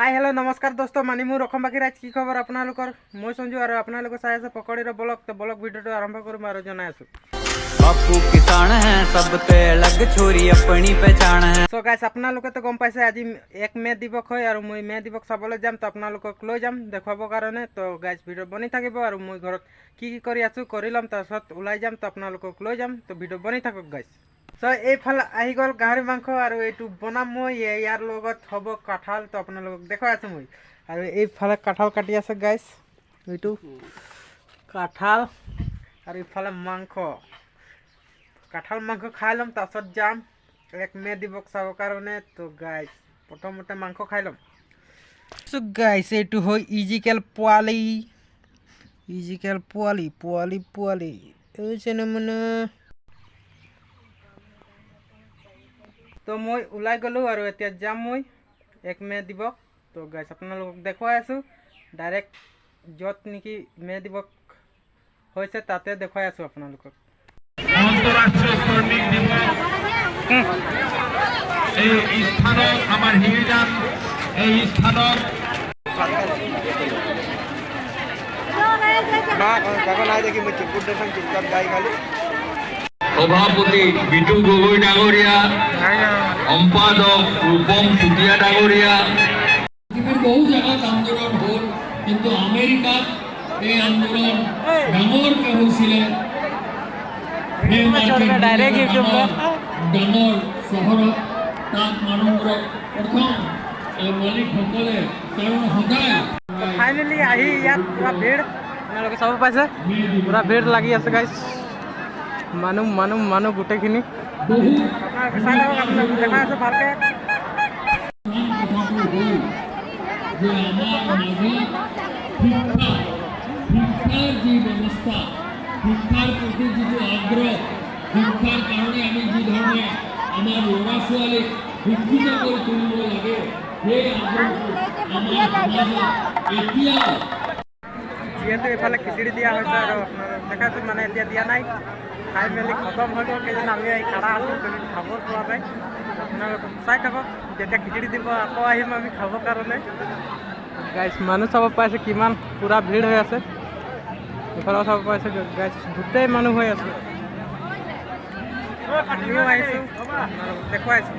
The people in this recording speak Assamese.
हाय हेलो नमस्कार दोस्तों मानिमु रखम बाकी राज की खबर आपनालोकर মই সঞ্জু আৰু আপোনালোকৰ চাই আছে পকৰীৰ ব্লগ তো ব্লগ ভিডিওটো আৰম্ভ কৰিম আৰু জনাই আছো बापू किसान है सबते अलग छोरी अपनी पहचान है। সো গাইস আপোনালোকে তো গম পাইছে আজি 1 মে দিৱস হয় আৰু মই মে দিৱস চাবলৈ যাম তো আপোনালোকক লৈ যাম দেখাবৰ কাৰণে তো গাইস ভিডিও বনি থাকিব আৰু মই ঘৰত কি কি কৰি আছো কৰি লম তাৰছত ওলাই যাম তো আপোনালোকক লৈ যাম তো ভিডিও বনি থাকক গাইস। সো এইফালে আহি গ'ল গাহৰি মাংস আৰু এইটো বনাম মই ইয়াৰ লগত হ'ব কাঁঠাল তো আপোনালোকক দেখাই আছো মই আৰু এইফালে কাঁঠাল কাটি আছে গাইস এইটো কাঁঠাল আৰু এইফালে মাংস কাঁঠাল মাংস খাই লম তাৰছত যাম 1 মে দিৱস চাবৰ কাৰণে তো গাইস প্ৰথমতে মাংস খাই লম। সো গাইস এইটো হয় ইজিকেল পোৱালি এইছে নমনে তো মই ওলাই গলো আৰু এতিয়া যাম মই 1 মে দিৱস তো গাইস আপোনালোকক দেখুৱাই আছো ডাইৰেক্ট যত নেকি মে দিৱস হৈছে তাতে দেখুৱাই আছো আপোনালোকক। আন্তঃৰাষ্ট্ৰীয় শ্ৰমিক দিৱস এই স্থানত আমাৰ হিৰজান এই স্থানত সভাপতি বিটু গগৈ ডাঙৰীয়া সম্পাদক ৰূপম চুতীয়া ডাঙৰীয়া পৃথিৱীৰ বহু জাগাত আন্দোলন হ'ল কিন্তু আমেৰিকাত এই আন্দোলন ডাঙৰকৈ হৈছিলে ডাইৰেক্ট ইউটিউব ডাঙৰ চহৰত তাত মানুহবোৰক প্ৰথম মালিকসকলে কাৰণ সদায় ফাইনেলি আহি ইয়াত পুৰা ভিৰ আপোনালোকে চাব পাইছে পুৰা ভিৰ লাগি আছে গাইছ মানুহ গোটেইখিনি বহু আপোনালোকে চাই থাকক আপোনালোকে দেখাই আছো ভালকৈ কথাটো হ'ল যে আমাৰ মাজত শিক্ষাৰ যি ব্যৱস্থা শিক্ষাৰ প্ৰতি যিটো আগ্ৰহ শিক্ষাৰ কাৰণে আমি যি ধৰণে আমাৰ ল'ৰা ছোৱালীক শিক্ষিত কৰি তুলিব লাগে সেই আগ্ৰহটো আমাৰ সমাজত এতিয়াও যিহেতু এইফালে খিচিৰি দিয়া হৈছে আৰু আপোনালোক দেখাইছোঁ মানে এতিয়া দিয়া নাই খাই মেলি খতম হৈ গ'ল কেইদিন আমি খানা আছোঁ তুমি খাব পোৱা নাই আপোনালোক চাই থাকক যেতিয়া খিচিৰি দিব আকৌ আহিম আমি খাবৰ কাৰণে গাইছ মানুহ চাব পাইছে কিমান পূৰা ভিৰ হৈ আছে এইফালেও চাব পাইছে গাইছ গোটেই মানুহ হৈ আছে আমিও আহিছোঁ দেখুৱাইছোঁ।